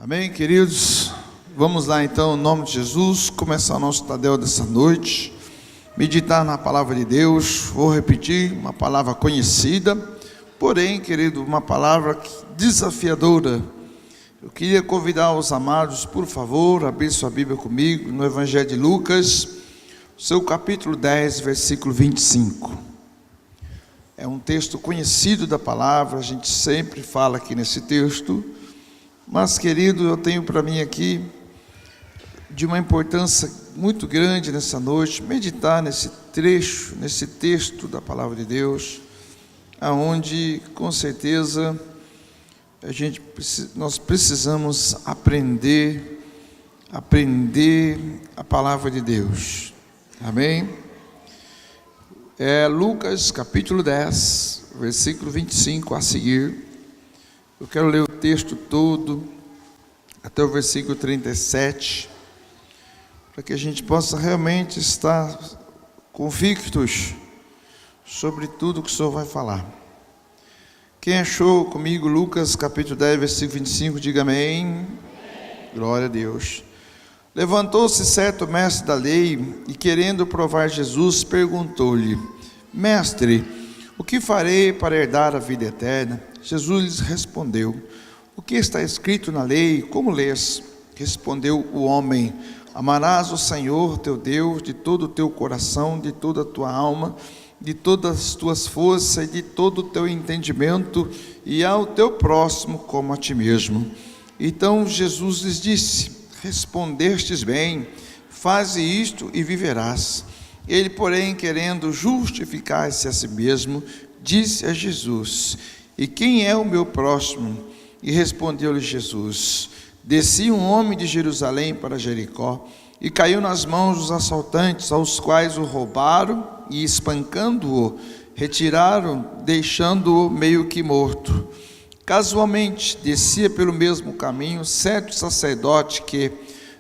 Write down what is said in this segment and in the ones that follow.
Amém, queridos? Vamos lá então, em nome de Jesus, começar o nosso Tadel dessa noite, meditar na palavra de Deus. Vou repetir, uma palavra conhecida, porém, querido, uma palavra desafiadora. Eu queria convidar os amados, por favor, abrir sua Bíblia comigo, no Evangelho de Lucas, seu capítulo 10, versículo 25. É um texto conhecido da palavra, a gente sempre fala aqui nesse texto, mas, querido, eu tenho para mim aqui, de uma importância muito grande nessa noite, meditar nesse trecho, nesse texto da palavra de Deus, aonde, com certeza, nós precisamos aprender a palavra de Deus. Amém? Lucas capítulo 10, versículo 25 a seguir. Eu quero ler o texto todo, até o versículo 37, para que a gente possa realmente estar convictos sobre tudo que o Senhor vai falar. Quem achou comigo Lucas capítulo 10, versículo 25, diga amém. Amém. Glória a Deus. Levantou-se certo mestre da lei e, querendo provar Jesus, perguntou-lhe: Mestre, o que farei para herdar a vida eterna? Jesus lhes respondeu: O que está escrito na lei? Como lês? Respondeu o homem: Amarás o Senhor teu Deus de todo o teu coração, de toda a tua alma, de todas as tuas forças e de todo o teu entendimento, e ao teu próximo como a ti mesmo. Então Jesus lhes disse: Respondestes bem, faze isto e viverás. Ele, porém, querendo justificar-se a si mesmo, disse a Jesus: E quem é o meu próximo? E respondeu-lhe Jesus: Descia um homem de Jerusalém para Jericó, e caiu nas mãos dos assaltantes, aos quais o roubaram, e espancando-o, retiraram, deixando-o meio que morto. Casualmente, descia pelo mesmo caminho certo sacerdote que,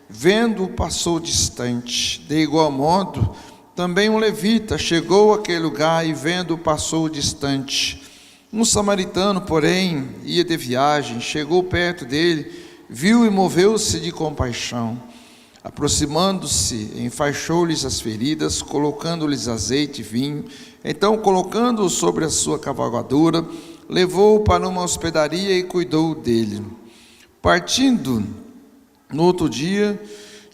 vendo-o, passou distante. De igual modo, também um levita chegou àquele lugar e, vendo-o, passou distante. Um samaritano, porém, ia de viagem, chegou perto dele, viu e moveu-se de compaixão. Aproximando-se, enfaixou-lhes as feridas, colocando-lhes azeite e vinho. Então, colocando-o sobre a sua cavalgadura, levou-o para uma hospedaria e cuidou dele. Partindo, no outro dia,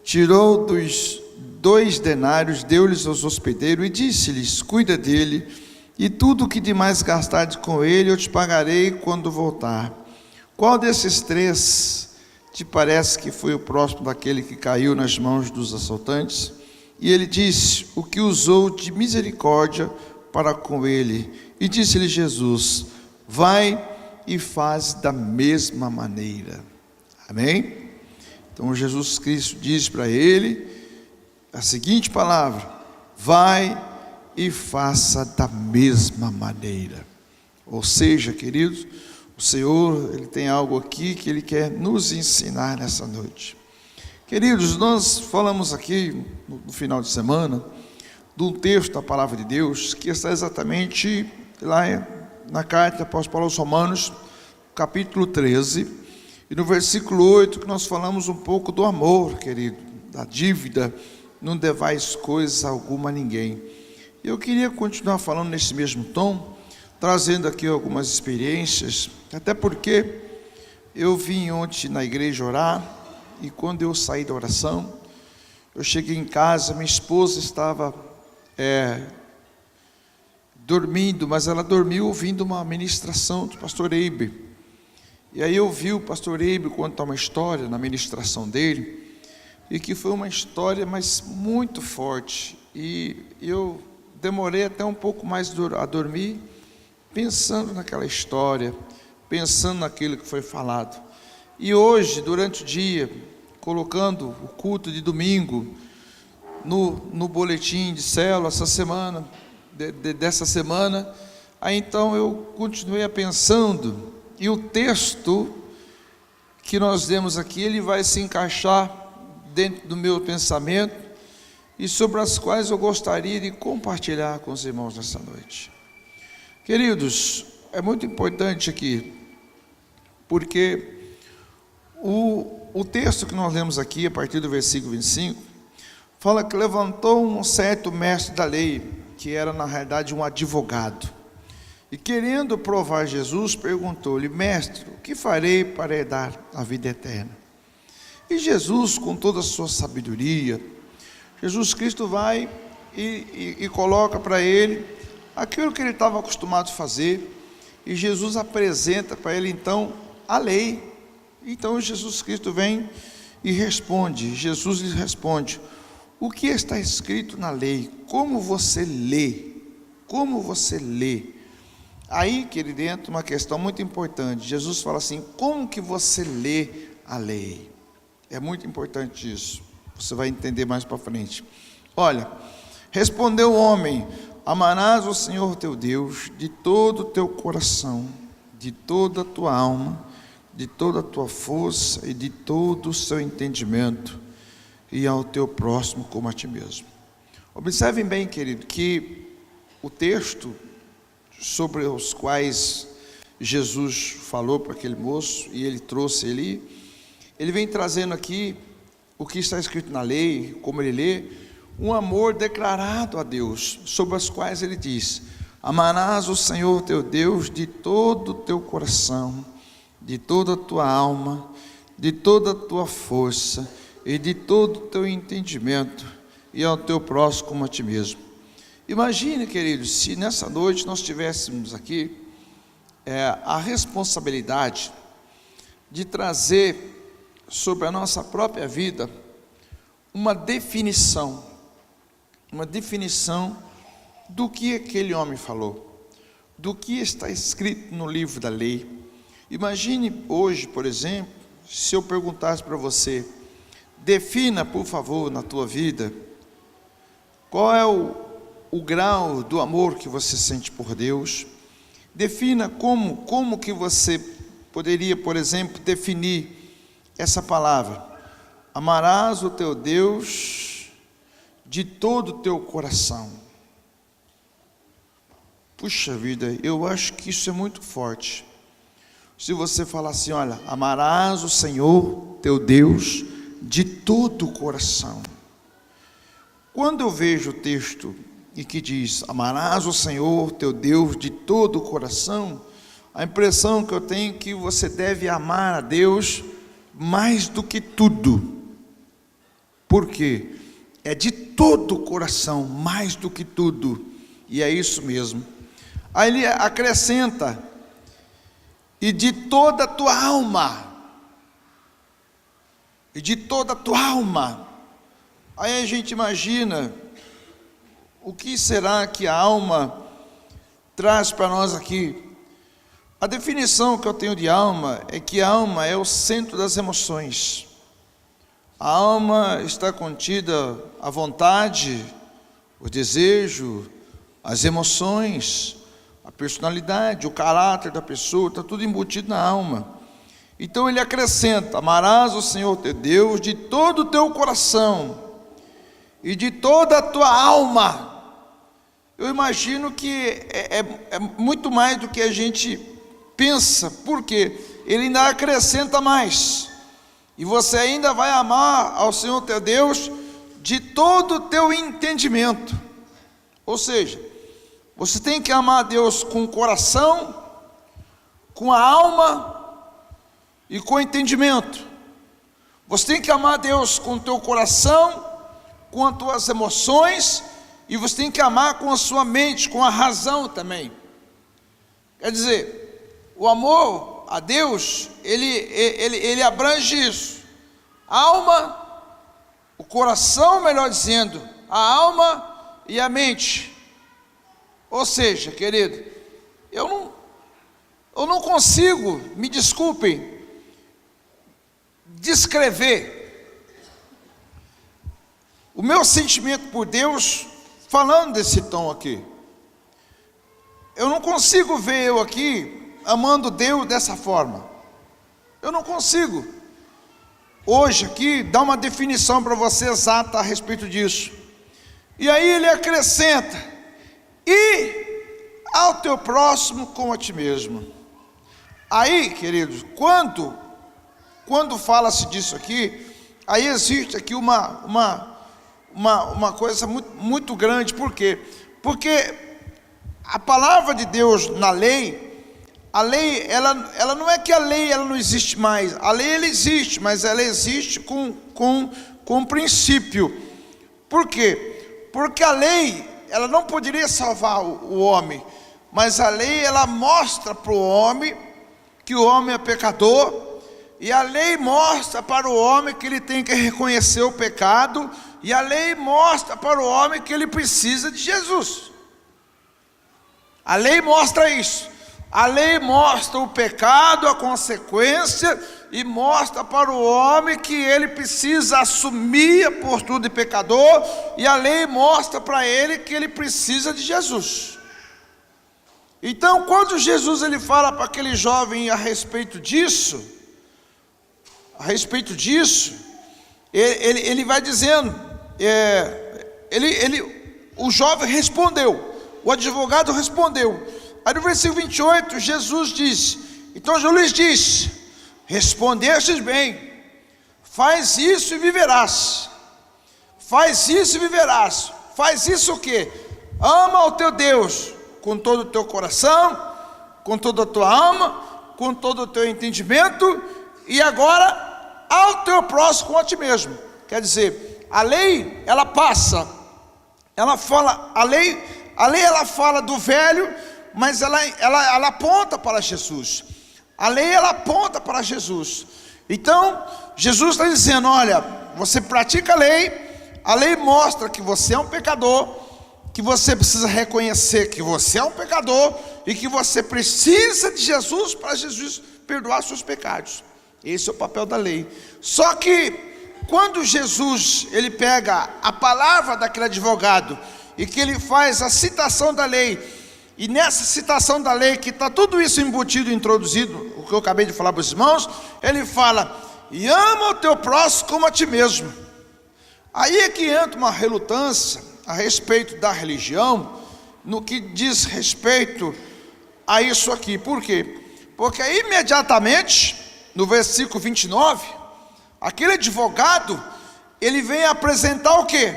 tirou dos 2 denários, deu-lhes aos hospedeiros e disse-lhes: Cuida dele, e tudo o que demais gastardes com ele eu te pagarei quando voltar. Qual desses 3 te parece que foi o próximo daquele que caiu nas mãos dos assaltantes? E ele disse: O que usou de misericórdia para com ele. E disse-lhe Jesus: Vai e faz da mesma maneira. Amém? Então Jesus Cristo diz para ele a seguinte palavra: vai e faça da mesma maneira. Ou seja, queridos, o Senhor, Ele tem algo aqui que Ele quer nos ensinar nessa noite. Queridos, nós falamos aqui no final de semana de um texto da palavra de Deus que está exatamente lá na carta do apóstolo Paulo aos Romanos, capítulo 13, e no versículo 8, que nós falamos um pouco do amor, querido, da dívida, não devais coisa alguma a ninguém. Eu queria continuar falando nesse mesmo tom, trazendo aqui algumas experiências, até porque eu vim ontem na igreja orar, e quando eu saí da oração, eu cheguei em casa, minha esposa estava dormindo, mas ela dormiu ouvindo uma ministração do pastor Eibe. E aí eu vi o pastor Eibe contar uma história na ministração dele, e que foi uma história, mas muito forte, e eu demorei até um pouco mais a dormir, pensando naquela história, pensando naquilo que foi falado. E hoje, durante o dia, colocando o culto de domingo no boletim de célula, essa semana, dessa semana, aí então eu continuei pensando, e o texto que nós demos aqui, ele vai se encaixar dentro do meu pensamento, e sobre as quais eu gostaria de compartilhar com os irmãos nessa noite. Queridos, é muito importante aqui, porque o o texto que nós lemos aqui, a partir do versículo 25, fala que levantou um certo mestre da lei, que era na realidade um advogado, e querendo provar Jesus, perguntou-lhe: mestre, o que farei para herdar a vida eterna? E Jesus, com toda a sua sabedoria, Jesus Cristo vai e coloca para ele aquilo que ele estava acostumado a fazer, e Jesus apresenta para ele então a lei. Então Jesus Cristo vem e responde, Jesus lhe responde: o que está escrito na lei? Como você lê? Como você lê? Aí, querido, entra uma questão muito importante. Jesus fala assim: como que você lê a lei? É muito importante isso, você vai entender mais para frente. Olha, respondeu o homem: amarás o Senhor teu Deus de todo o teu coração, de toda a tua alma, de toda a tua força e de todo o seu entendimento, e ao teu próximo como a ti mesmo. Observem bem, querido, que o texto sobre os quais Jesus falou para aquele moço, e ele trouxe ali, ele vem trazendo aqui o que está escrito na lei, como ele lê, um amor declarado a Deus, sobre as quais ele diz: amarás o Senhor teu Deus de todo o teu coração, de toda a tua alma, de toda a tua força e de todo o teu entendimento, e ao teu próximo como a ti mesmo. Imagine, queridos, se nessa noite nós tivéssemos aqui a responsabilidade de trazer sobre a nossa própria vida uma definição do que aquele homem falou, do que está escrito no livro da lei. Imagine hoje, por exemplo, se eu perguntasse para você: defina, por favor, na tua vida, qual é o grau do amor que você sente por Deus. Defina como que você poderia, por exemplo, definir essa palavra: amarás o teu Deus de todo o teu coração. Puxa vida, eu acho que isso é muito forte. Se você falar assim: olha, amarás o Senhor teu Deus de todo o coração. Quando eu vejo o texto e que diz: amarás o Senhor teu Deus de todo o coração, a impressão que eu tenho é que você deve amar a Deus mais do que tudo. Por quê? É de todo o coração, mais do que tudo. E é isso mesmo. Aí ele acrescenta: e de toda a tua alma. E de toda a tua alma. Aí a gente imagina, o que será que a alma traz para nós aqui? A definição que eu tenho de alma é que a alma é o centro das emoções. A alma está contida a vontade, o desejo, as emoções, a personalidade, o caráter da pessoa, está tudo embutido na alma. Então ele acrescenta: amarás o Senhor teu Deus de todo o teu coração e de toda a tua alma. Eu imagino que é muito mais do que a gente pensa, porque ele ainda acrescenta mais: e você ainda vai amar ao Senhor teu Deus de todo o teu entendimento. Ou seja, você tem que amar a Deus com o coração, com a alma e com o entendimento. Você tem que amar a Deus com o teu coração, com as tuas emoções, e você tem que amar com a sua mente, com a razão também. Quer dizer, o amor a Deus, ele abrange isso: a alma, o coração, melhor dizendo, a alma e a mente. Ou seja, querido, eu não consigo, me desculpem, descrever o meu sentimento por Deus falando desse tom aqui. Eu não consigo ver eu aqui amando Deus dessa forma. Eu não consigo hoje aqui dar uma definição para você exata a respeito disso. E aí ele acrescenta: e ao teu próximo como a ti mesmo. Aí, queridos, quando quando fala-se disso aqui, aí existe aqui uma coisa muito grande. Por quê? Porque a palavra de Deus na lei, a lei, ela não é que a lei ela não existe mais. A lei ela existe, mas ela existe com um princípio. Por quê? Porque a lei, ela não poderia salvar o homem, mas a lei, ela mostra para o homem que o homem é pecador, e a lei mostra para o homem que ele tem que reconhecer o pecado, e a lei mostra para o homem que ele precisa de Jesus. A lei mostra isso. A lei mostra o pecado, a consequência, e mostra para o homem que ele precisa assumir a postura de pecador, e a lei mostra para ele que ele precisa de Jesus. Então, quando Jesus ele fala para aquele jovem a respeito disso, ele vai dizendo, o jovem respondeu, o advogado respondeu. Aí no versículo 28, Jesus diz, então Jesus lhes disse, respondestes bem, faz isso e viverás. Faz isso e viverás. Faz isso o quê? Ama o teu Deus com todo o teu coração, com toda a tua alma, com todo o teu entendimento, e agora ao teu próximo com a ti mesmo. Quer dizer, a lei ela passa, ela fala, a lei ela fala do velho, mas ela aponta para Jesus. A lei ela aponta para Jesus. Então Jesus está dizendo, olha, você pratica a lei mostra que você é um pecador, que você precisa reconhecer que você é um pecador, e que você precisa de Jesus para Jesus perdoar seus pecados. Esse é o papel da lei. Só que quando Jesus ele pega a palavra daquele advogado, e que ele faz a citação da lei, e nessa citação da lei, que está tudo isso embutido, introduzido, o que eu acabei de falar para os irmãos, ele fala, e ama o teu próximo como a ti mesmo. Aí é que entra uma relutância a respeito da religião, no que diz respeito a isso aqui. Por quê? Porque imediatamente, no versículo 29, aquele advogado, ele vem apresentar o quê?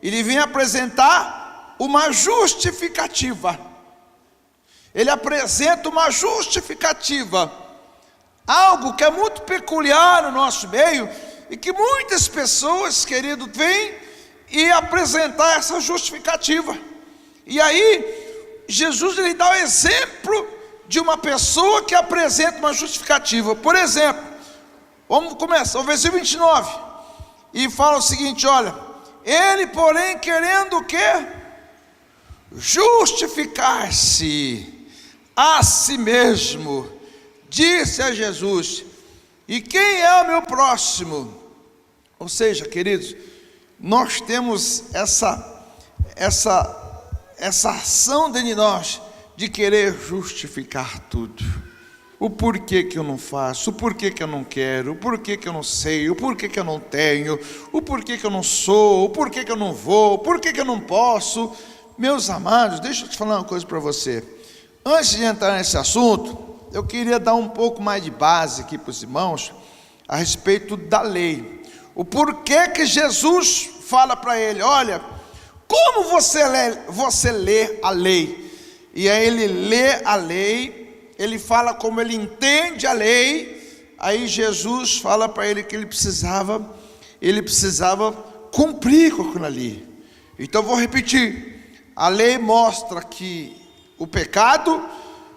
Ele vem apresentar uma justificativa. Ele apresenta uma justificativa, algo que é muito peculiar no nosso meio, e que muitas pessoas, querido, vêm e apresentar essa justificativa. E aí, Jesus ele dá o exemplo de uma pessoa que apresenta uma justificativa. Por exemplo, vamos começar, o versículo 29, e fala o seguinte, olha, ele porém querendo o quê? Justificar-se a si mesmo, disse a Jesus, e quem é o meu próximo? Ou seja, queridos, nós temos essa ação dentro de nós, de querer justificar tudo. O porquê que eu não faço, o porquê que eu não quero, o porquê que eu não sei, o porquê que eu não tenho, o porquê que eu não sou, o porquê que eu não vou, o porquê que eu não posso. Meus amados, deixa eu te falar uma coisa para você. Antes de entrar nesse assunto, eu queria dar um pouco mais de base aqui para os irmãos, a respeito da lei. O porquê que Jesus fala para ele, olha, como você lê a lei? E aí ele lê a lei, ele fala como ele entende a lei. Aí Jesus fala para ele que ele precisava cumprir com aquilo ali. Então vou repetir, a lei mostra que o pecado,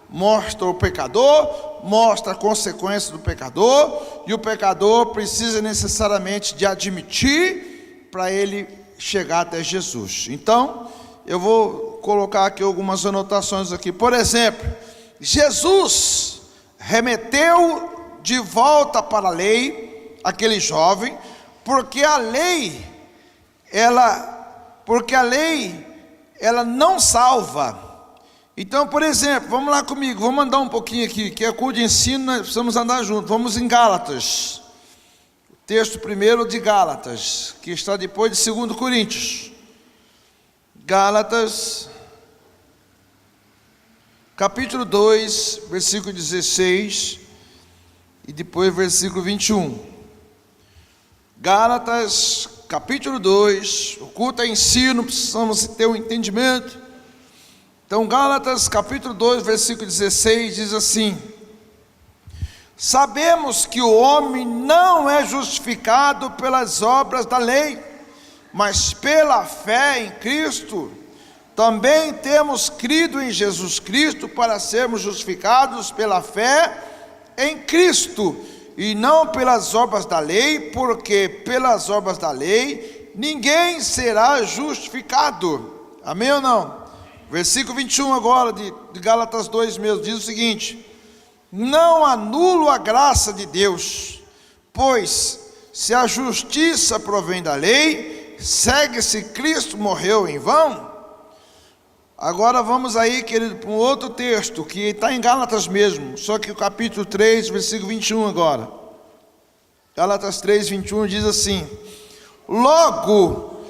mostra o pecador, mostra a consequência do pecador, e o pecador precisa necessariamente de admitir para ele chegar até Jesus. Então, eu vou colocar aqui algumas anotações aqui. Por exemplo, Jesus remeteu de volta para a lei aquele jovem, porque a lei ela não salva. Então, por exemplo, vamos lá comigo, vamos andar um pouquinho aqui, que é culto de ensino, nós precisamos andar juntos. Vamos em Gálatas, o texto primeiro de Gálatas, que está depois de 2 Coríntios. Gálatas, capítulo 2, versículo 16, e depois versículo 21. Gálatas, capítulo 2, o culto é ensino, precisamos ter um entendimento. Então, Gálatas, capítulo 2, versículo 16, diz assim: sabemos que o homem não é justificado pelas obras da lei, mas pela fé em Cristo. Também temos crido em Jesus Cristo para sermos justificados pela fé em Cristo, e não pelas obras da lei, porque pelas obras da lei ninguém será justificado. Amém ou não? Versículo 21 agora de Gálatas 2 mesmo, diz o seguinte: não anulo a graça de Deus, pois se a justiça provém da lei, segue-se Cristo morreu em vão? Agora vamos aí, querido, para um outro texto, que está em Gálatas mesmo, só que o capítulo 3, versículo 21 agora. Gálatas 3, 21 diz assim: logo,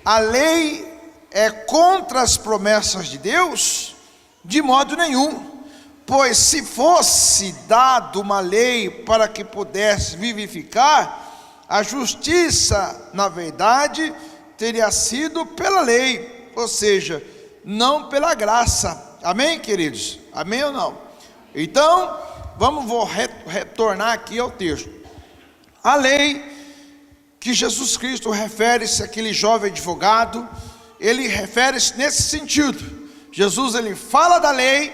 a lei é contra as promessas de Deus? De modo nenhum, pois se fosse dado uma lei para que pudesse vivificar, a justiça, na verdade, teria sido pela lei, ou seja, não pela graça. Amém, queridos? Amém ou não? Então, vou retornar aqui ao texto. A lei que Jesus Cristo refere-se àquele jovem advogado, ele refere-se nesse sentido. Jesus, ele fala da lei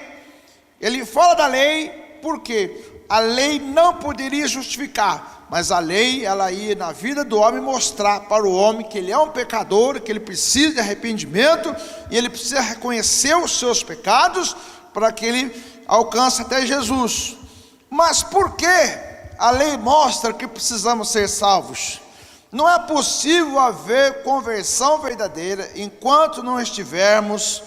porque a lei não poderia justificar, mas a lei, ela ia na vida do homem mostrar para o homem que ele é um pecador, que ele precisa de arrependimento, e ele precisa reconhecer os seus pecados, para que ele alcance até Jesus. Mas por que a lei mostra que precisamos ser salvos? Não é possível haver conversão verdadeira enquanto não estivermos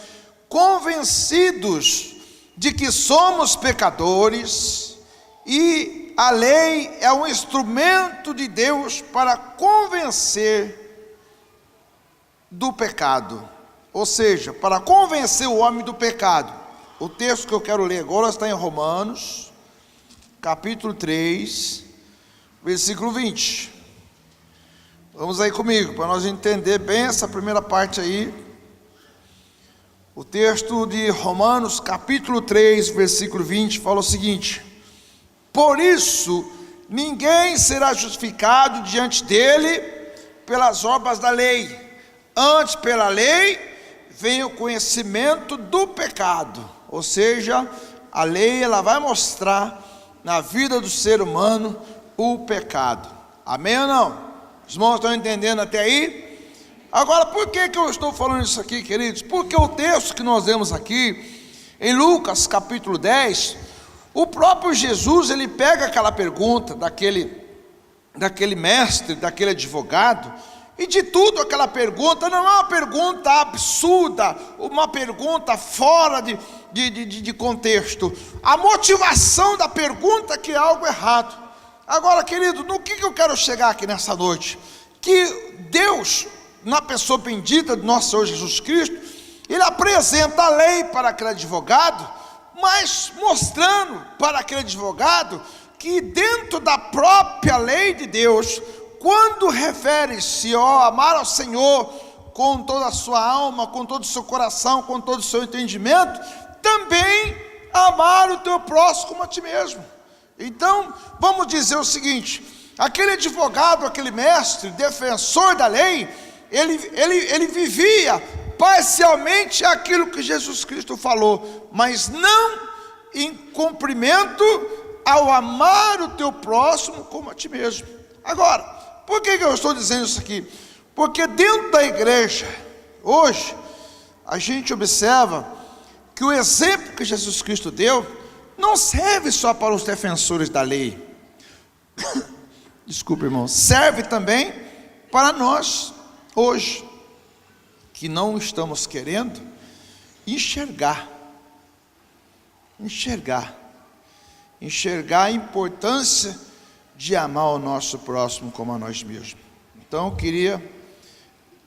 convencidos de que somos pecadores, e a lei é um instrumento de Deus para convencer do pecado, ou seja, para convencer o homem do pecado. O texto que eu quero ler agora está em Romanos, capítulo 3, versículo 20. Vamos aí comigo, para nós entender bem essa primeira parte aí. O texto de Romanos, capítulo 3, versículo 20, fala o seguinte: por isso, ninguém será justificado diante dele pelas obras da lei, antes pela lei vem o conhecimento do pecado. Ou seja, a lei, ela vai mostrar na vida do ser humano o pecado. Amém ou não? Os irmãos estão entendendo até aí? Agora, por que eu estou falando isso aqui, queridos? Porque o texto que nós vemos aqui, em Lucas capítulo 10, o próprio Jesus, ele pega aquela pergunta daquele mestre, daquele advogado, e de tudo aquela pergunta, não é uma pergunta absurda, uma pergunta fora de contexto. A motivação da pergunta é que é algo errado. Agora, querido, no que eu quero chegar aqui nessa noite? Que Deus, na pessoa bendita do nosso Senhor Jesus Cristo, ele apresenta a lei para aquele advogado, mas mostrando para aquele advogado que dentro da própria lei de Deus, quando refere-se a amar ao Senhor com toda a sua alma, com todo o seu coração, com todo o seu entendimento, também amar o teu próximo como a ti mesmo. Então, vamos dizer o seguinte: aquele advogado, aquele mestre, defensor da lei, ele vivia parcialmente aquilo que Jesus Cristo falou, mas não em cumprimento ao amar o teu próximo como a ti mesmo. Agora, por que eu estou dizendo isso aqui? Porque dentro da igreja, hoje, a gente observa que o exemplo que Jesus Cristo deu não serve só para os defensores da lei. Desculpa, irmão. Serve também para nós, hoje, que não estamos querendo enxergar a importância de amar o nosso próximo como a nós mesmos. Então, eu queria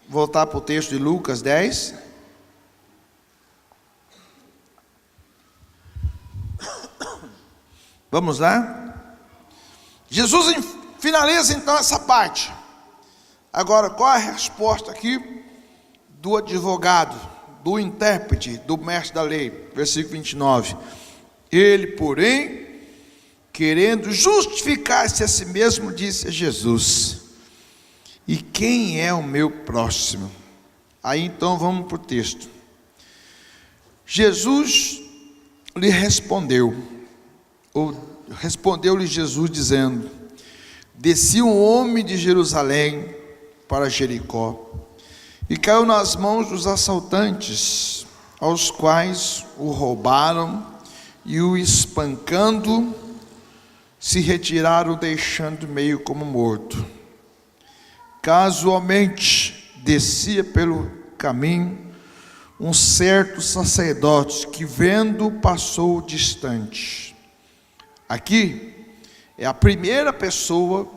voltar para o texto de Lucas 10. Vamos lá? Jesus finaliza então essa parte. Agora, qual é a resposta aqui do advogado, do intérprete, do mestre da lei? Versículo 29. Ele, porém, querendo justificar-se a si mesmo, disse a Jesus: e quem é o meu próximo? Aí então vamos para o texto. Jesus lhe respondeu, ou respondeu-lhe Jesus dizendo: descia um homem de Jerusalém para Jericó, e caiu nas mãos dos assaltantes, aos quais o roubaram, e o espancando, se retiraram, deixando meio como morto. Casualmente descia pelo caminho um certo sacerdote, que vendo passou distante. Aqui é a primeira pessoa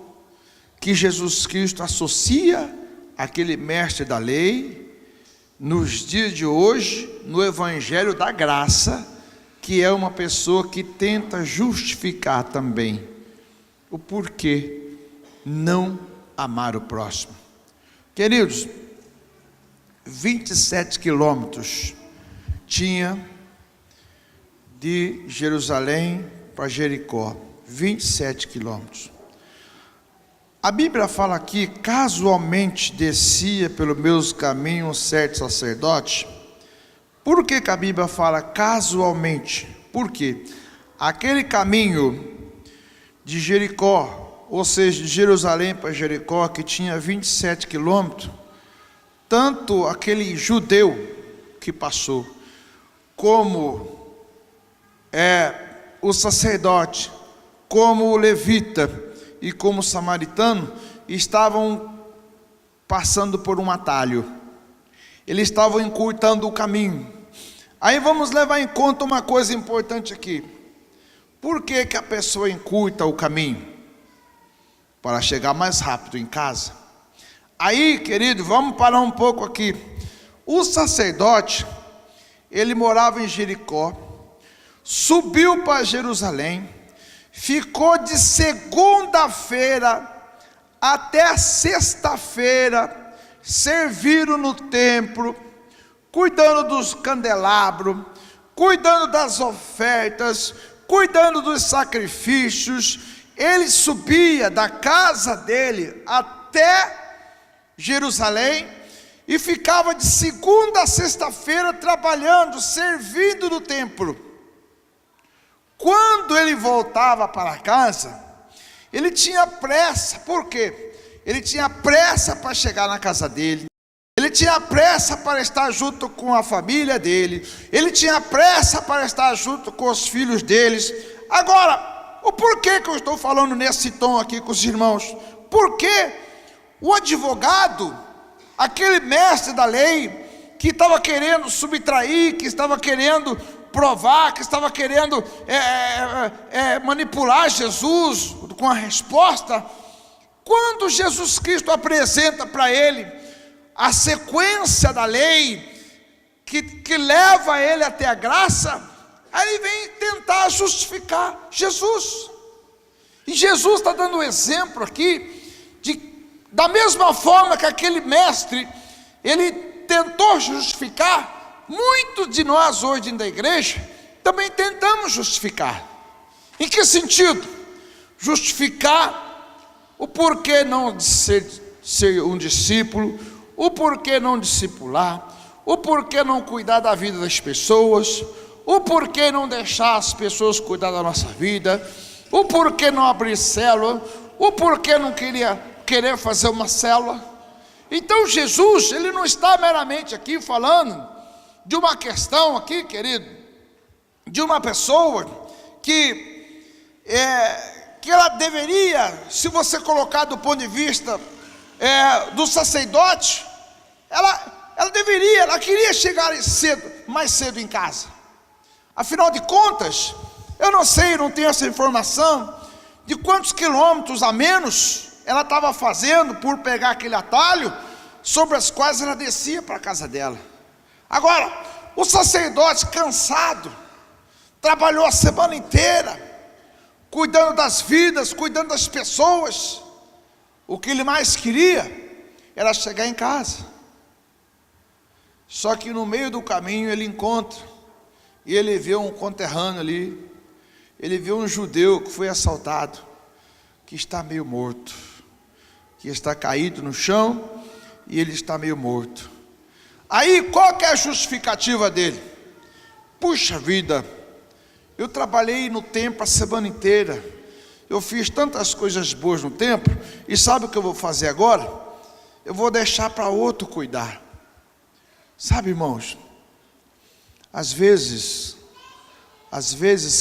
que Jesus Cristo associa àquele mestre da lei, nos dias de hoje, no Evangelho da Graça, que é uma pessoa que tenta justificar também o porquê não amar o próximo. Queridos, 27 quilômetros tinha de Jerusalém para Jericó, 27 quilômetros. A Bíblia fala aqui: casualmente descia pelo mesmo caminho um certo sacerdote. Por que a Bíblia fala casualmente? Porque aquele caminho de Jericó, ou seja, de Jerusalém para Jericó, que tinha 27 quilômetros, tanto aquele judeu que passou, como o sacerdote, como o levita e como o samaritano, estavam passando por um atalho. Eles estavam encurtando o caminho. Aí vamos levar em conta uma coisa importante aqui. Por que a pessoa encurta o caminho? Para chegar mais rápido em casa. Aí, querido, vamos parar um pouco aqui. O sacerdote, ele morava em Jericó, subiu para Jerusalém, ficou de segunda-feira até sexta-feira, serviram no templo, cuidando dos candelabros, cuidando das ofertas, cuidando dos sacrifícios. Ele subia da casa dele até Jerusalém e ficava de segunda a sexta-feira trabalhando, servindo no templo. Quando ele voltava para casa, ele tinha pressa. Por quê? Ele tinha pressa para chegar na casa dele, ele tinha pressa para estar junto com a família dele, ele tinha pressa para estar junto com os filhos deles. Agora, o porquê que eu estou falando nesse tom aqui com os irmãos? Porque o advogado, aquele mestre da lei, que estava querendo subtrair, que estava querendo provar, que estava querendo manipular Jesus com a resposta, quando Jesus Cristo apresenta para ele a sequência da lei, que leva ele até a graça, aí ele vem tentar justificar Jesus. E Jesus está dando um exemplo aqui, da mesma forma que aquele mestre, ele tentou justificar, muitos de nós hoje dentro da igreja, também tentamos justificar. Em que sentido? Justificar o porquê não de ser um discípulo, o porquê não discipular, o porquê não cuidar da vida das pessoas, o porquê não deixar as pessoas cuidar da nossa vida, o porquê não abrir célula, o porquê não querer fazer uma célula. Então Jesus, ele não está meramente aqui falando de uma questão aqui, querido, de uma pessoa que ela deveria, se você colocar do ponto de vista do sacerdote, ela queria chegar mais cedo em casa. Afinal de contas, eu não sei, não tenho essa informação de quantos quilômetros a menos ela estava fazendo por pegar aquele atalho sobre as quais ela descia para a casa dela. Agora, o sacerdote cansado, trabalhou a semana inteira, cuidando das vidas, cuidando das pessoas. O que ele mais queria era chegar em casa. Só que no meio do caminho ele encontra, e ele vê um conterrâneo ali, ele vê um judeu que foi assaltado, que está meio morto, que está caído no chão, e ele está meio morto. Aí qual que é a justificativa dele? Puxa vida, eu trabalhei no templo a semana inteira, eu fiz tantas coisas boas no templo, e sabe o que eu vou fazer agora? Eu vou deixar para outro cuidar. Sabe, irmãos, às vezes,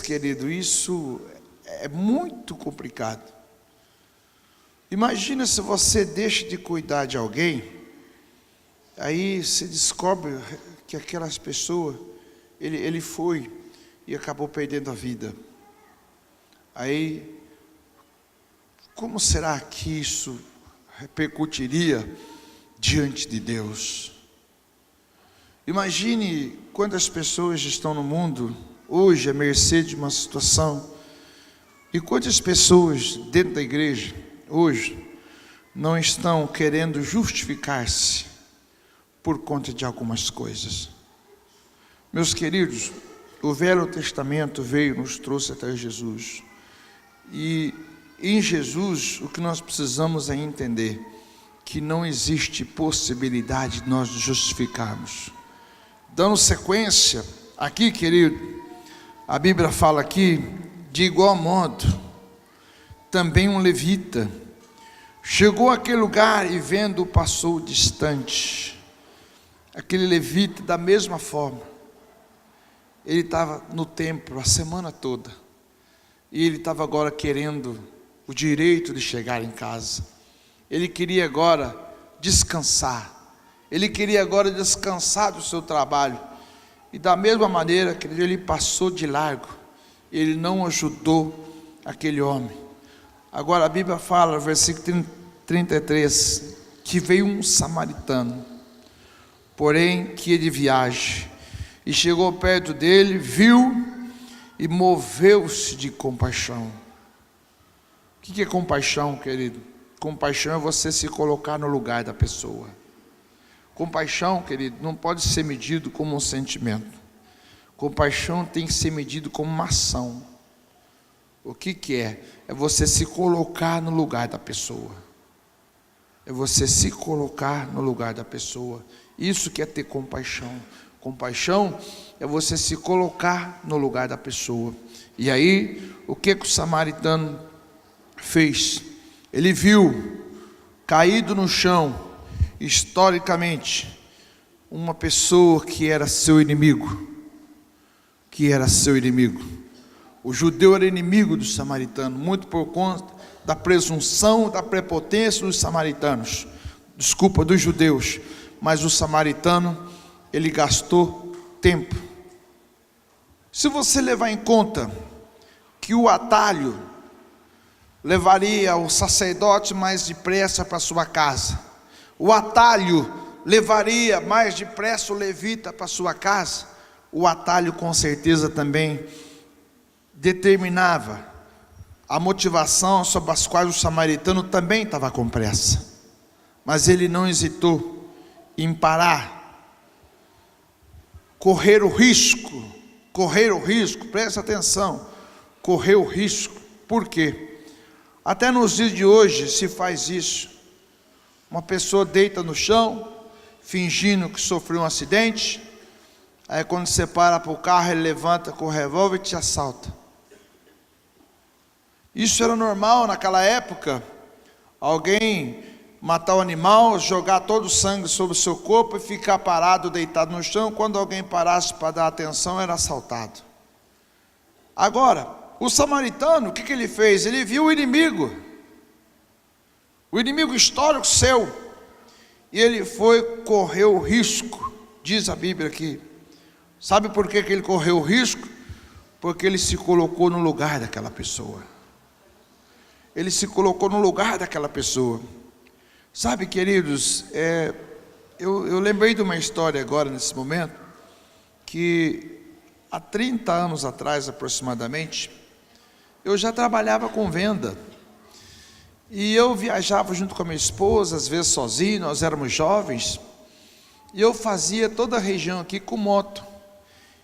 querido, isso é muito complicado. Imagina se você deixa de cuidar de alguém, aí se descobre que aquelas pessoas, ele foi e acabou perdendo a vida. Aí, como será que isso repercutiria diante de Deus? Imagine quantas pessoas estão no mundo hoje à mercê de uma situação, e quantas pessoas dentro da igreja hoje não estão querendo justificar-se por conta de algumas coisas. Meus queridos, o Velho Testamento veio, nos trouxe até Jesus, e em Jesus o que nós precisamos é entender que não existe possibilidade de nós justificarmos. Dando sequência, aqui, querido, a Bíblia fala aqui, de igual modo, também um levita chegou àquele lugar e vendo, passou distante. Aquele levita, da mesma forma, ele estava no templo a semana toda, e ele estava agora querendo o direito de chegar em casa. Ele queria agora descansar. Ele queria agora descansar do seu trabalho. E da mesma maneira que ele passou de largo, ele não ajudou aquele homem. Agora a Bíblia fala, versículo 33, que veio um samaritano, porém que ia de viagem, e chegou perto dele, viu e moveu-se de compaixão. O que é compaixão, querido? Compaixão é você se colocar no lugar da pessoa. Compaixão, querido, não pode ser medido como um sentimento. Compaixão tem que ser medido como uma ação. O que é? É você se colocar no lugar da pessoa. É você se colocar no lugar da pessoa. Isso que é ter compaixão. Compaixão é você se colocar no lugar da pessoa. E aí, o que o samaritano fez? Ele viu, caído no chão, historicamente, uma pessoa que era seu inimigo. O judeu era inimigo do samaritano, muito por conta da presunção, da prepotência dos samaritanos, dos judeus. Mas o samaritano, ele gastou tempo. Se você levar em conta que o atalho levaria o sacerdote mais depressa para sua casa, o atalho levaria mais depressa o levita para sua casa, o atalho com certeza também determinava a motivação sobre as quais o samaritano também estava com pressa. Mas ele não hesitou em parar, correr o risco, presta atenção, correr o risco. Por quê? Até nos dias de hoje se faz isso. Uma pessoa deita no chão, fingindo que sofreu um acidente, aí quando você para para o carro, ele levanta com o revólver e te assalta. Isso era normal naquela época, alguém matar o animal, jogar todo o sangue sobre o seu corpo e ficar parado, deitado no chão. Quando alguém parasse para dar atenção, era assaltado. Agora, o samaritano, o que ele fez? Ele viu o inimigo histórico seu, e ele correu o risco, diz a Bíblia aqui. Sabe por que ele correu o risco? Porque ele se colocou no lugar daquela pessoa. Ele se colocou no lugar daquela pessoa. Sabe, queridos, eu lembrei de uma história agora, nesse momento, que há 30 anos atrás, aproximadamente, eu já trabalhava com venda. E eu viajava junto com a minha esposa, às vezes sozinho, nós éramos jovens. E eu fazia toda a região aqui com moto.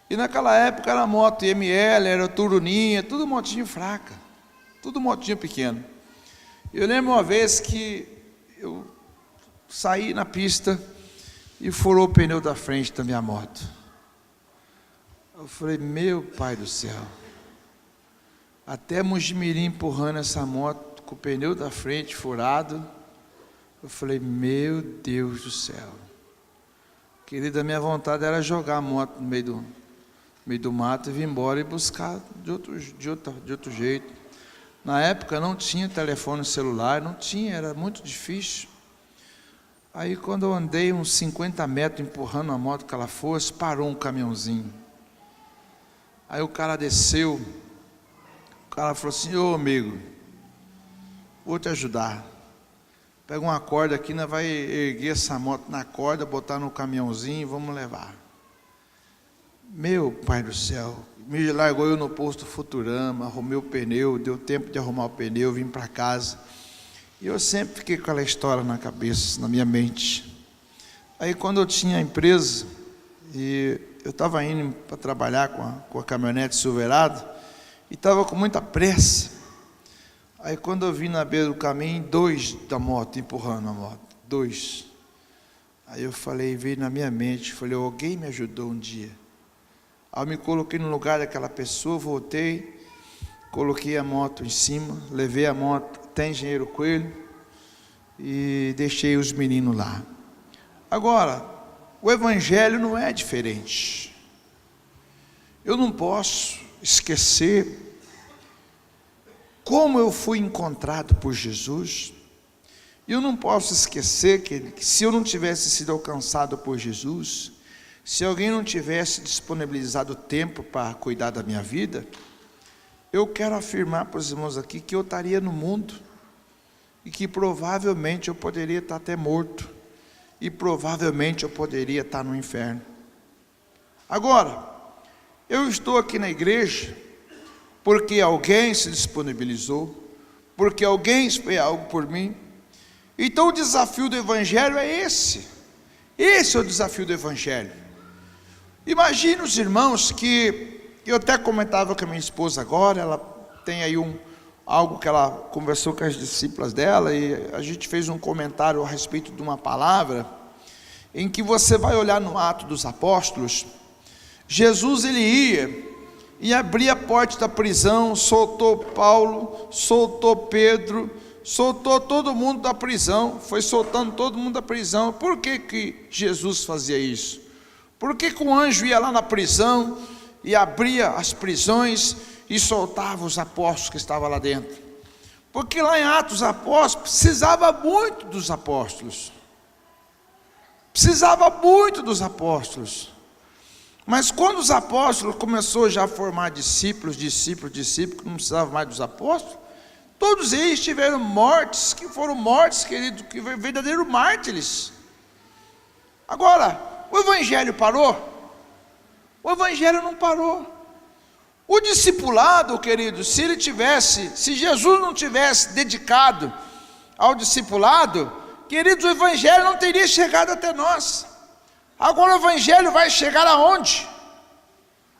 E naquela época era moto ML, era Turuninha, tudo motinho fraca. Tudo motinho pequeno. Eu lembro uma vez que eu saí na pista e furou o pneu da frente da minha moto. Eu falei, meu pai do céu. Até Mojimirim empurrando essa moto com o pneu da frente furado. Eu falei, meu Deus do céu. Querida, minha vontade era jogar a moto no meio do mato e vir embora e buscar de outro jeito. Na época não tinha telefone celular, não tinha, era muito difícil. Aí quando eu andei uns 50 metros empurrando a moto que ela fosse, parou um caminhãozinho. Aí o cara desceu, o cara falou assim, ô amigo, vou te ajudar. Pega uma corda aqui, nós vai erguer essa moto na corda, botar no caminhãozinho e vamos levar. Meu pai do céu, me largou eu no posto Futurama, arrumei o pneu, deu tempo de arrumar o pneu, vim para casa. E eu sempre fiquei com aquela história na cabeça, na minha mente. Aí quando eu tinha a empresa, e eu estava indo para trabalhar com a caminhonete Silverado, e estava com muita pressa. Aí quando eu vi na beira do caminho, 2 da moto, empurrando a moto, 2. Aí eu falei, veio na minha mente, falei, alguém me ajudou um dia. Aí eu me coloquei no lugar daquela pessoa, voltei, coloquei a moto em cima, levei a moto até Engenheiro Coelho e deixei os meninos lá. Agora, o Evangelho não é diferente. Eu não posso esquecer como eu fui encontrado por Jesus. Eu não posso esquecer que se eu não tivesse sido alcançado por Jesus, se alguém não tivesse disponibilizado tempo para cuidar da minha vida, eu quero afirmar para os irmãos aqui que eu estaria no mundo e que provavelmente eu poderia estar até morto e provavelmente eu poderia estar no inferno. Agora, eu estou aqui na igreja porque alguém se disponibilizou, porque alguém fez algo por mim. Então o desafio do Evangelho é esse. Esse é o desafio do Evangelho. Imagina os irmãos que, eu até comentava com a minha esposa agora, ela tem aí algo que ela conversou com as discípulas dela, e a gente fez um comentário a respeito de uma palavra, em que você vai olhar no Atos dos Apóstolos, Jesus ele ia e abria a porta da prisão, soltou Paulo, soltou Pedro, soltou todo mundo da prisão, foi soltando todo mundo da prisão. Por que Jesus fazia isso? Por que o anjo ia lá na prisão e abria as prisões e soltava os apóstolos que estavam lá dentro? Porque lá em Atos dos Apóstolos precisava muito dos apóstolos. Precisava muito dos apóstolos. Mas quando os apóstolos começaram já a formar discípulos, que não precisavam mais dos apóstolos, todos eles tiveram mortes, que foram mortes, querido, que verdadeiros mártires. Agora, o Evangelho parou? O Evangelho não parou. O discipulado, querido, se Jesus não tivesse dedicado ao discipulado, queridos, o Evangelho não teria chegado até nós. Agora o Evangelho vai chegar aonde?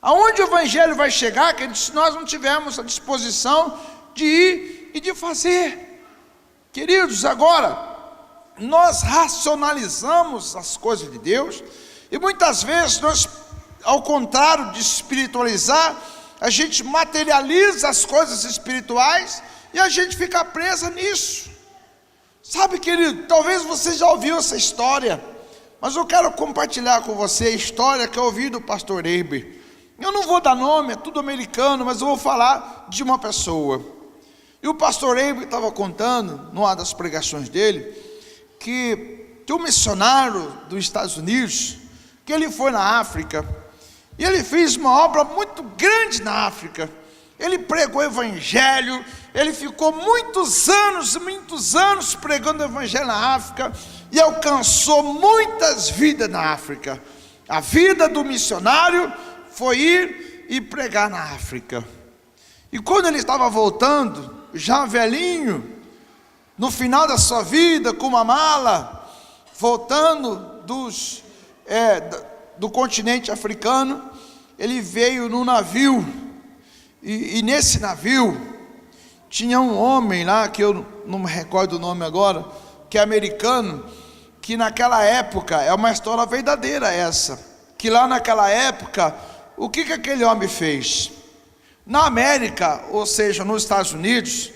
Aonde o Evangelho vai chegar, queridos, se nós não tivermos a disposição de ir e de fazer? Queridos, agora, nós racionalizamos as coisas de Deus, e muitas vezes nós, ao contrário de espiritualizar, a gente materializa as coisas espirituais, e a gente fica presa nisso. Sabe, querido, talvez você já ouviu essa história, mas eu quero compartilhar com você a história que eu ouvi do pastor Eiber. Eu não vou dar nome, é tudo americano, mas eu vou falar de uma pessoa. E o pastor Eiber estava contando, numa das pregações dele, que um missionário dos Estados Unidos, que ele foi na África, e ele fez uma obra muito grande na África. Ele pregou o Evangelho, ele ficou muitos anos pregando o Evangelho na África, e alcançou muitas vidas na África. A vida do missionário foi ir e pregar na África. E quando ele estava voltando, já velhinho, no final da sua vida, com uma mala, voltando do continente africano, ele veio num navio, e nesse navio tinha um homem lá, que eu não me recordo o nome agora, que é americano, que naquela época, é uma história verdadeira essa, que lá naquela época, o que aquele homem fez? Na América, ou seja, nos Estados Unidos,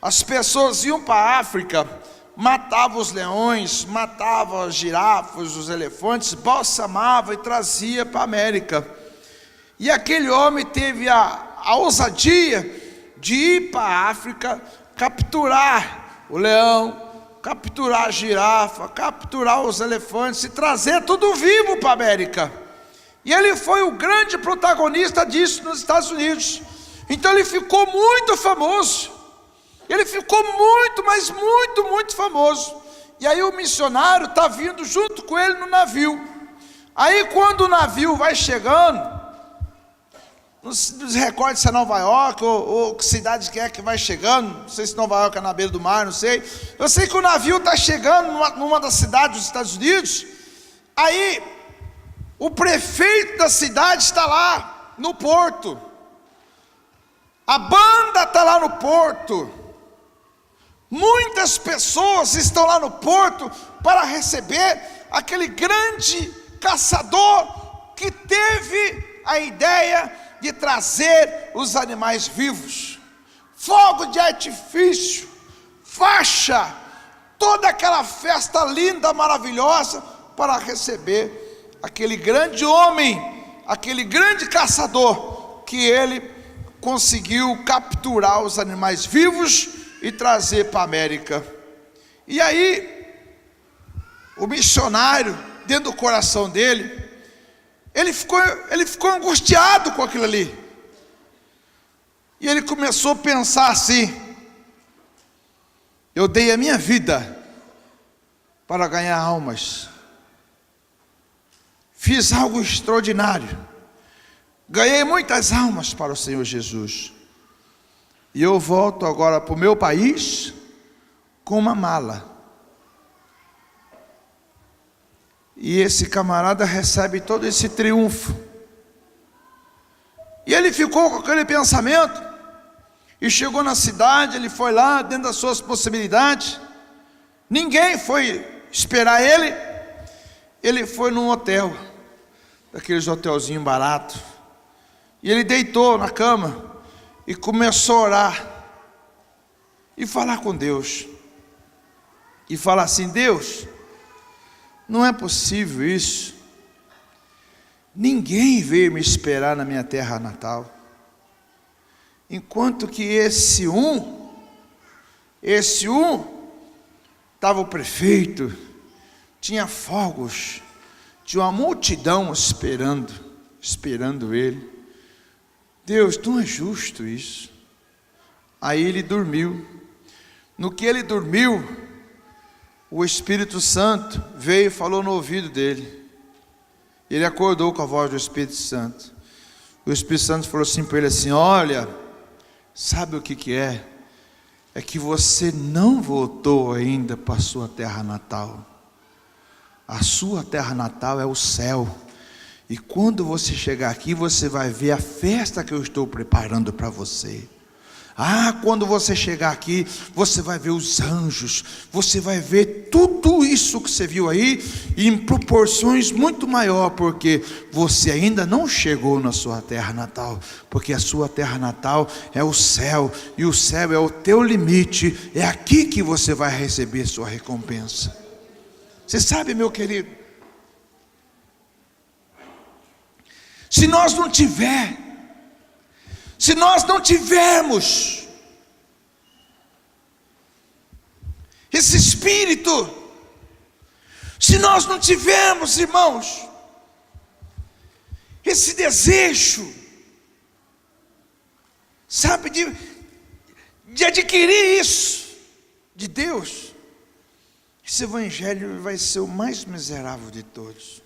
as pessoas iam para a África, matavam os leões, matavam as girafas, os elefantes, balsamava e trazia para a América. E aquele homem teve a ousadia de ir para a África, capturar o leão, capturar a girafa, capturar os elefantes e trazer tudo vivo para a América. E ele foi o grande protagonista disso nos Estados Unidos. Então ele ficou muito famoso. Ele ficou muito, mas muito, muito famoso. E aí o missionário está vindo junto com ele no navio. Aí quando o navio vai chegando, não se recorda se é Nova York ou que cidade que é que vai chegando, não sei se Nova York é na beira do mar, não sei. Eu sei que o navio está chegando numa das cidades dos Estados Unidos. Aí o prefeito da cidade está lá no porto, a banda está lá no porto, muitas pessoas estão lá no porto para receber aquele grande caçador que teve a ideia de trazer os animais vivos. Fogo de artifício, faixa, toda aquela festa linda, maravilhosa, para receber aquele grande homem, aquele grande caçador, que ele conseguiu capturar os animais vivos e trazer para a América. E aí, o missionário, dentro do coração dele, ele ficou angustiado com aquilo ali. E ele começou a pensar assim: eu dei a minha vida para ganhar almas. Fiz algo extraordinário. Ganhei muitas almas para o Senhor Jesus. E eu volto agora para o meu país com uma mala. E esse camarada recebe todo esse triunfo. E ele ficou com aquele pensamento. E chegou na cidade, ele foi lá dentro das suas possibilidades. Ninguém foi esperar ele. Ele foi num hotel, daqueles hotelzinhos baratos. E ele deitou na cama e começou a orar. E falar com Deus. E falar assim: Deus, não é possível isso. Ninguém veio me esperar na minha terra natal. Enquanto que esse um, estava o prefeito, tinha fogos, tinha uma multidão esperando ele. Deus, não é justo isso. Aí ele dormiu. No que ele dormiu, o Espírito Santo veio e falou no ouvido dele. Ele acordou com a voz do Espírito Santo. O Espírito Santo falou assim para ele assim: olha, sabe o que é? É que você não voltou ainda para a sua terra natal. A sua terra natal é o céu. E quando você chegar aqui, você vai ver a festa que eu estou preparando para você. Quando você chegar aqui, você vai ver os anjos, você vai ver tudo isso que você viu aí, em proporções muito maior, porque você ainda não chegou na sua terra natal, porque a sua terra natal é o céu, e o céu é o teu limite, é aqui que você vai receber sua recompensa. Você sabe, meu querido, se nós não tivermos esse espírito, se nós não tivermos, irmãos, esse desejo, sabe, de adquirir isso de Deus, esse evangelho vai ser o mais miserável de todos.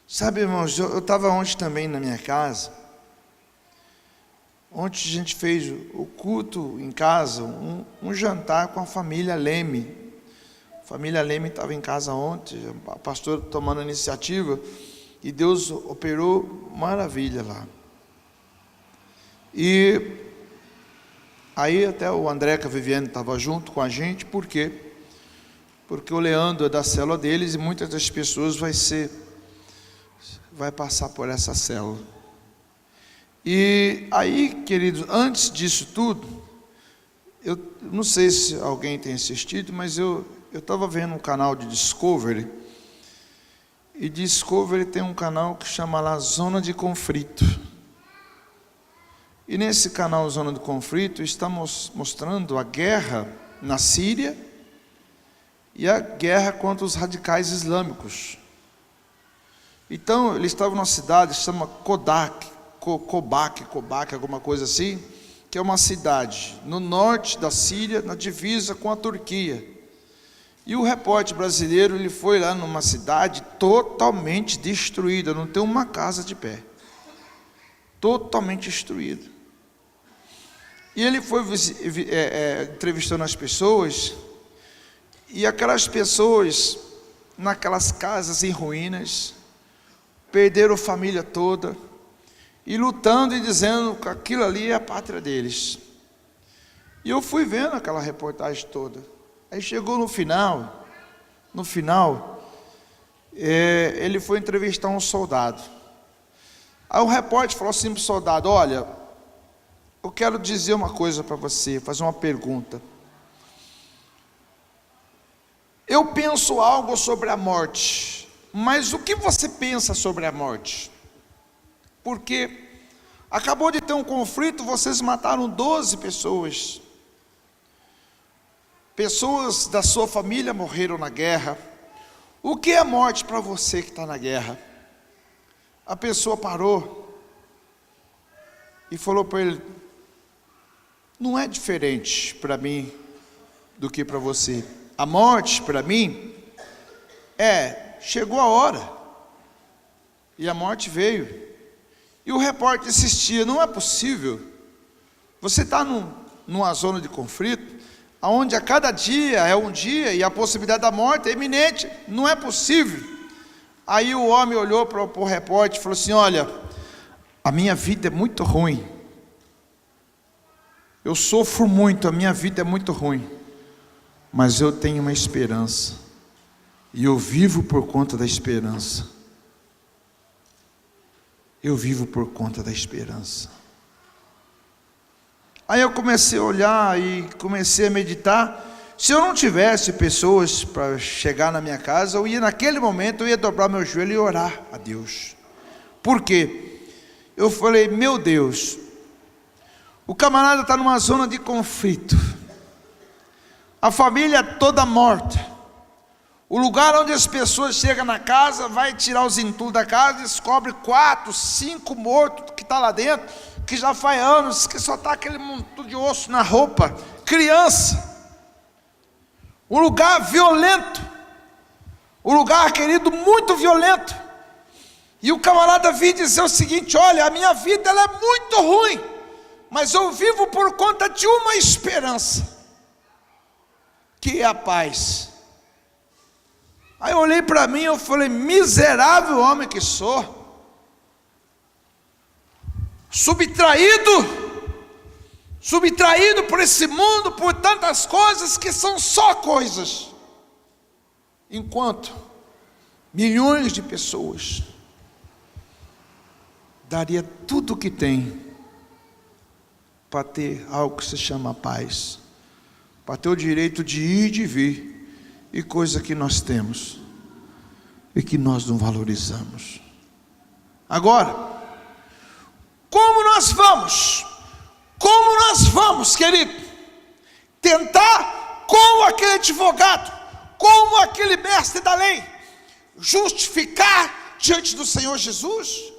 Sabe, irmãos, eu estava ontem também na minha casa, Ontem a gente fez o culto em casa, um jantar com a família Leme. A família Leme estava em casa ontem, a pastora tomando a iniciativa, e Deus operou maravilha lá. E aí até o André, a Viviane estava junto com a gente. Por quê? Porque o Leandro é da célula deles e muitas das pessoas vai passar por essa célula. E aí, queridos, antes disso tudo, eu não sei se alguém tem assistido, mas eu estava vendo um canal de Discovery, e Discovery tem um canal que chama lá Zona de Conflito. E nesse canal Zona de Conflito está mostrando a guerra na Síria e a guerra contra os radicais islâmicos. Então, eles estavam numa cidade que se chama Kobak, alguma coisa assim, que é uma cidade no norte da Síria, na divisa com a Turquia. E o repórter brasileiro, ele foi lá numa cidade totalmente destruída, não tem uma casa de pé, totalmente destruída. E ele foi entrevistando as pessoas, e aquelas pessoas, naquelas casas em ruínas, perderam a família toda, e lutando e dizendo que aquilo ali é a pátria deles. E eu fui vendo aquela reportagem toda. Aí chegou no final, ele foi entrevistar um soldado. Aí o repórter falou assim para o soldado: olha, eu quero dizer uma coisa para você, fazer uma pergunta. Eu penso algo sobre a morte, mas o que você pensa sobre a morte? Porque acabou de ter um conflito, vocês mataram 12 pessoas. Pessoas da sua família morreram na guerra. O que é morte para você que está na guerra? A pessoa parou e falou para ele: não é diferente para mim do que para você. A morte para mim chegou a hora, e a morte veio. E o repórter insistia: não é possível, você está numa zona de conflito, onde a cada dia é um dia, e a possibilidade da morte é iminente, não é possível. Aí o homem olhou para o repórter e falou assim: olha, a minha vida é muito ruim, eu sofro muito, a minha vida é muito ruim, mas eu tenho uma esperança, e eu vivo por conta da esperança. Eu vivo por conta da esperança. Aí eu comecei a olhar e comecei a meditar. Se eu não tivesse pessoas para chegar na minha casa, naquele momento eu ia dobrar meu joelho e orar a Deus. Por quê? Eu falei: meu Deus, o camarada está numa zona de conflito, a família toda morta, o lugar onde as pessoas chegam na casa, vai tirar os entulhos da casa, descobre 4, 5 mortos que está lá dentro, que já faz anos, que só está aquele montão de osso na roupa, criança. Um lugar violento, um lugar, querido, muito violento. E o camarada vinha dizer o seguinte: olha, a minha vida ela é muito ruim, mas eu vivo por conta de uma esperança, que é a paz. Aí eu olhei para mim e eu falei: miserável homem que sou, subtraído por esse mundo, por tantas coisas que são só coisas, enquanto milhões de pessoas daria tudo o que tem para ter algo que se chama paz, para ter o direito de ir e de vir, e coisa que nós temos e que nós não valorizamos. Agora, como nós vamos, querido, tentar, como aquele advogado, como aquele mestre da lei, justificar diante do Senhor Jesus,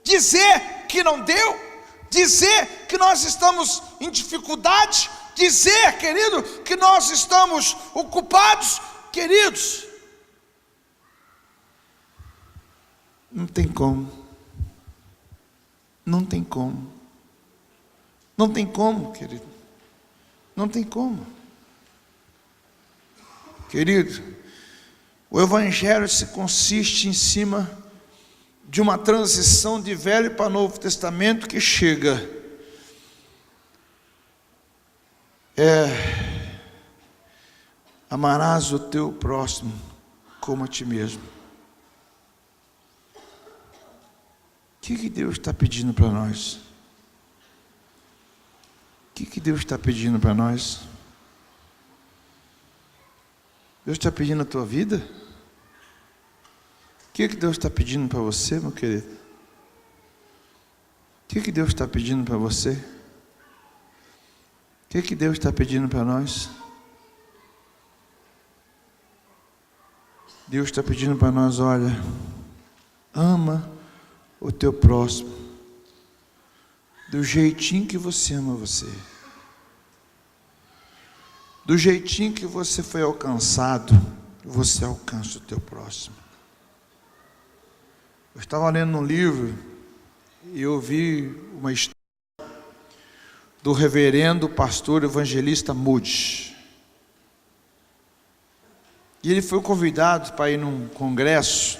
dizer que não deu, dizer que nós estamos em dificuldade, dizer, querido, que nós estamos ocupados? Queridos, não tem como, Não tem como, querido. Não tem como. Querido, o Evangelho se consiste em cima de uma transição de Velho para Novo Testamento que chega. Amarás o teu próximo como a ti mesmo. O que Deus está pedindo para nós? O que Deus está pedindo para nós? Deus está pedindo a tua vida? O que Deus está pedindo para você, meu querido? O que Deus está pedindo para você? O que Deus está pedindo para nós? Deus está pedindo para nós, olha, ama o teu próximo, do jeitinho que você ama você, do jeitinho que você foi alcançado, você alcança o teu próximo. Eu estava lendo um livro e eu vi uma história do reverendo pastor evangelista Moody. E ele foi convidado para ir num congresso.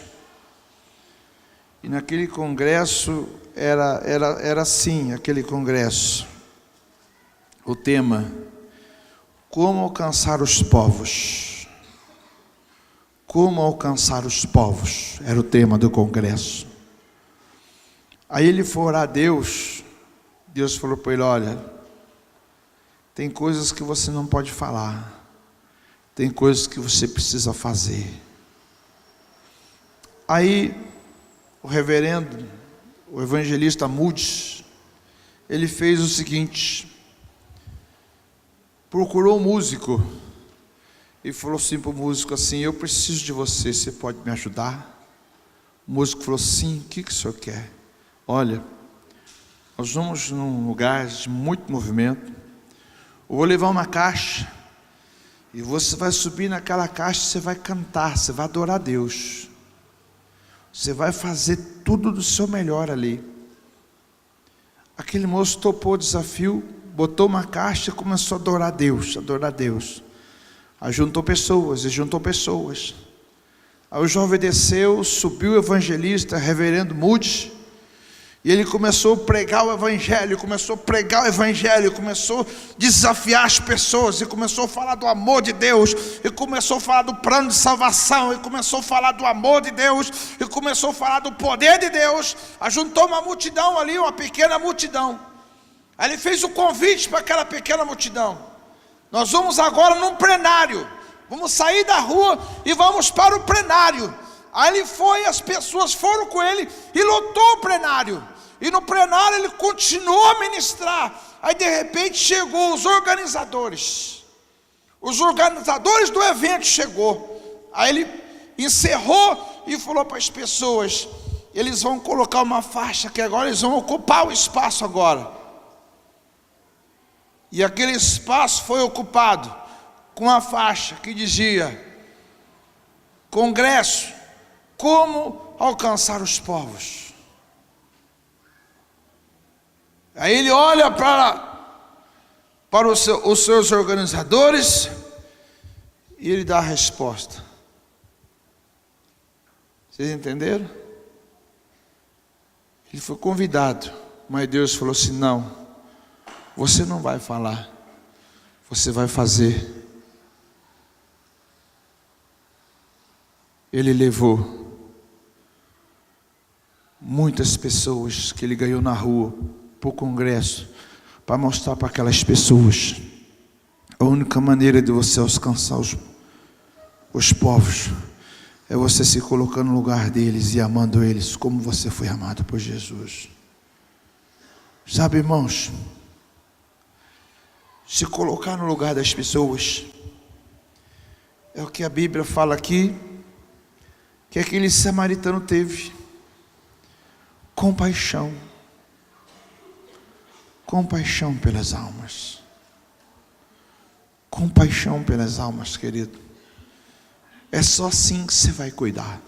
E naquele congresso era assim, aquele congresso. O tema: como alcançar os povos. Como alcançar os povos, era o tema do congresso. Aí ele foi orar a Deus. Deus falou para ele: olha, tem coisas que você não pode falar. Tem coisas que você precisa fazer. Aí o reverendo, o evangelista Moody, ele fez o seguinte: procurou um músico e falou assim para o músico assim: eu preciso de você, você pode me ajudar? O músico falou: sim, o que o senhor quer? Olha, nós vamos num lugar de muito movimento, eu vou levar uma caixa, e você vai subir naquela caixa, você vai cantar, você vai adorar a Deus, você vai fazer tudo do seu melhor ali. Aquele moço topou o desafio, botou uma caixa e começou a adorar a Deus, adorar a Deus. Aí juntou pessoas. Aí o jovem desceu, subiu o evangelista, reverendo Moody, e ele começou a pregar o evangelho, começou a desafiar as pessoas, e começou a falar do amor de Deus, e começou a falar do plano de salvação, e começou a falar do amor de Deus, e começou a falar do poder de Deus. Ajuntou uma multidão ali, uma pequena multidão. Aí ele fez o convite para aquela pequena multidão: nós vamos agora num plenário, vamos sair da rua e vamos para o plenário. Aí ele foi, as pessoas foram com ele e lotou o plenário. E no plenário ele continuou a ministrar. Aí de repente chegou os organizadores do evento chegou. Aí ele encerrou e falou para as pessoas: eles vão colocar uma faixa que agora eles vão ocupar o espaço agora. E aquele espaço foi ocupado com a faixa que dizia: Congresso, como alcançar os povos. Aí ele olha para os seus organizadores e ele dá a resposta. Vocês entenderam? Ele foi convidado, mas Deus falou assim: não, você não vai falar, você vai fazer. Ele levou muitas pessoas que ele ganhou na rua para o congresso, para mostrar para aquelas pessoas a única maneira de você alcançar os povos é você se colocando no lugar deles e amando eles como você foi amado por Jesus. Sabe, irmãos, se colocar no lugar das pessoas é o que a Bíblia fala aqui, que aquele samaritano teve compaixão pelas almas, compaixão pelas almas, querido. É só assim que você vai cuidar.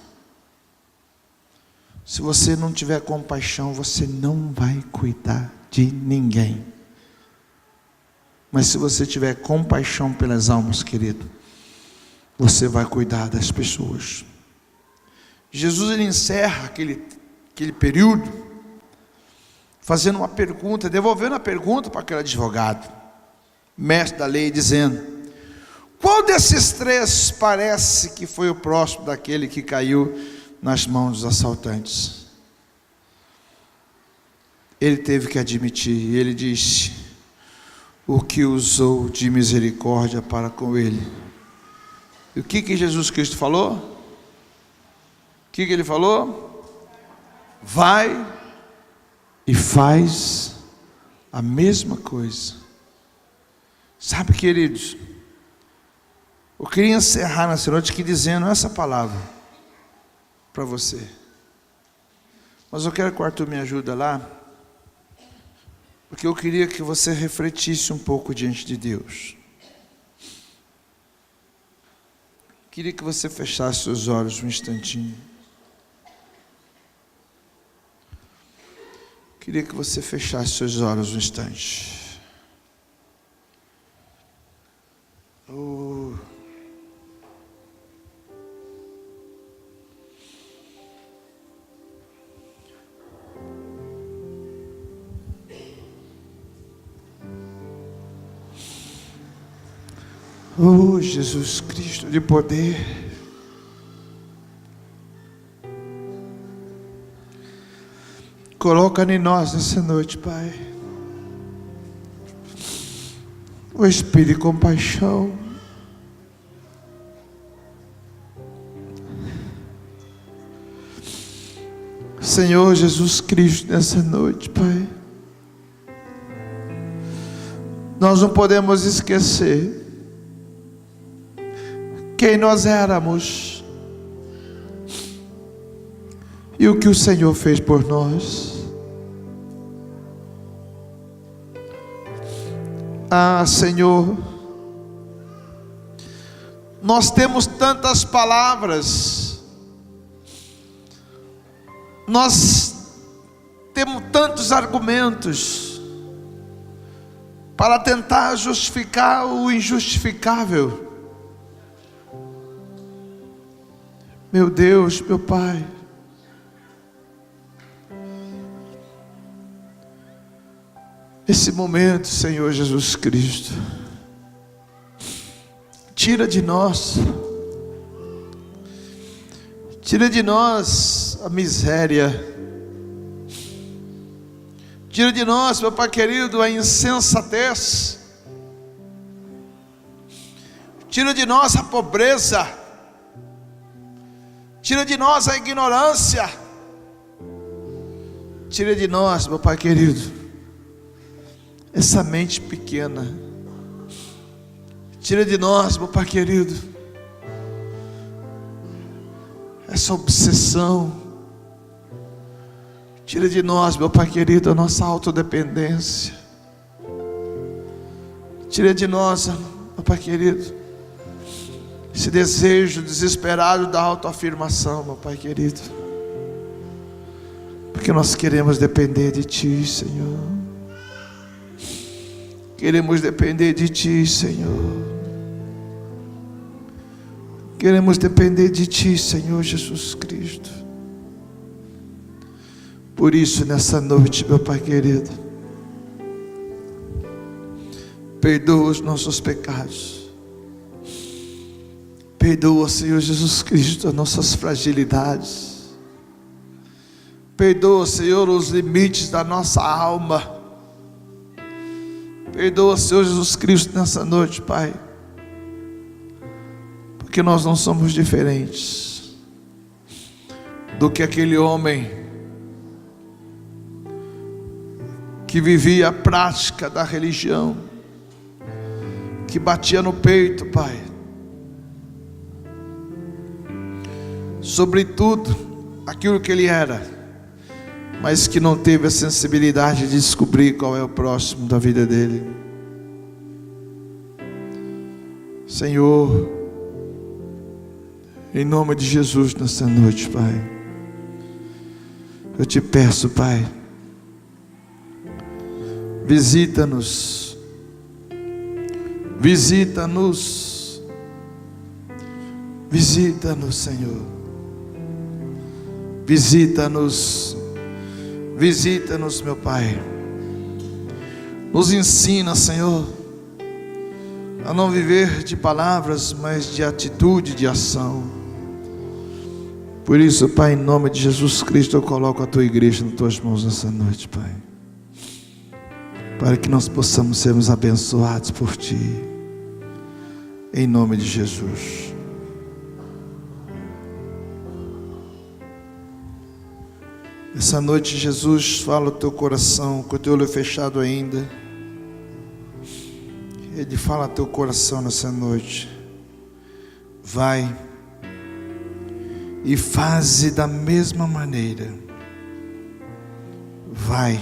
Se você não tiver compaixão, você não vai cuidar de ninguém. Mas se você tiver compaixão pelas almas, querido, você vai cuidar das pessoas. Jesus, ele encerra aquele período fazendo uma pergunta, devolvendo a pergunta para aquele advogado, mestre da lei, dizendo: qual desses três parece que foi o próximo daquele que caiu nas mãos dos assaltantes? Ele teve que admitir, ele disse: o que usou de misericórdia para com ele. E o que Jesus Cristo falou? O que ele falou? Vai e faz a mesma coisa. Sabe, queridos, eu queria encerrar nessa noite aqui dizendo essa palavra para você. Mas eu quero que o Arthur me ajude lá, porque eu queria que você refletisse um pouco diante de Deus. Queria que você fechasse seus olhos um instantinho. Queria que você fechasse seus olhos um instante. Oh. Oh, Jesus Cristo de poder. Coloca em nós nessa noite, Pai, o espírito de compaixão. Senhor Jesus Cristo, nessa noite, Pai, nós não podemos esquecer quem nós éramos e o que o Senhor fez por nós. Ah, Senhor, nós temos tantas palavras, nós temos tantos argumentos para tentar justificar o injustificável. Meu Deus, meu Pai, esse momento, Senhor Jesus Cristo, tira de nós a miséria, tira de nós, meu Pai querido, a insensatez, tira de nós a pobreza, tira de nós a ignorância, tira de nós, meu Pai querido, essa mente pequena, tira de nós, meu Pai querido, essa obsessão, tira de nós, meu Pai querido, a nossa autodependência, tira de nós, meu Pai querido, esse desejo desesperado da autoafirmação, meu Pai querido, porque nós queremos depender de Ti, Senhor. Queremos depender de Ti, Senhor. Queremos depender de Ti, Senhor Jesus Cristo. Por isso, nessa noite, meu Pai querido, perdoa os nossos pecados. Perdoa, Senhor Jesus Cristo, as nossas fragilidades. Perdoa, Senhor, os limites da nossa alma. Perdoa, Senhor Jesus Cristo, nessa noite, Pai, porque nós não somos diferentes do que aquele homem que vivia a prática da religião, que batia no peito, Pai, sobretudo aquilo que ele era, mas que não teve a sensibilidade de descobrir qual é o próximo da vida dele. Senhor, em nome de Jesus, nessa noite, Pai, eu te peço, Pai, visita-nos Visita-nos. Visita-nos, Senhor. Visita-nos. Visita-nos, meu Pai. Nos ensina, Senhor, a não viver de palavras, mas de atitude, de ação. Por isso, Pai, em nome de Jesus Cristo, eu coloco a Tua igreja nas Tuas mãos nessa noite, Pai, para que nós possamos sermos abençoados por Ti, em nome de Jesus. Essa noite, Jesus, fala o teu coração, com o teu olho fechado ainda. Ele fala ao teu coração nessa noite. Vai e faze da mesma maneira. Vai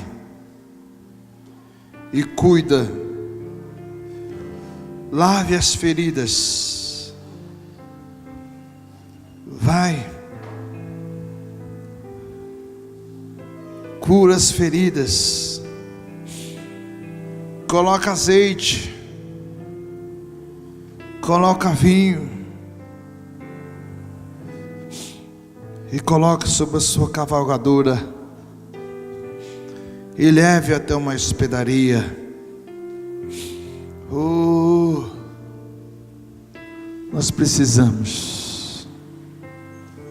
e cuida. Lave as feridas. Vai. Cura as feridas. Coloca azeite. Coloca vinho. E coloque sobre a sua cavalgadura. E leve até uma hospedaria. Nós precisamos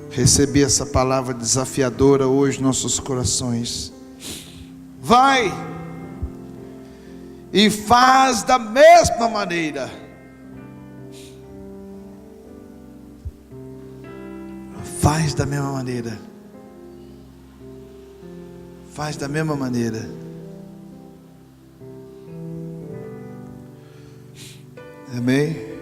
receber essa palavra desafiadora hoje em nossos corações. Vai e faz da mesma maneira. Faz da mesma maneira. Faz da mesma maneira. Amém?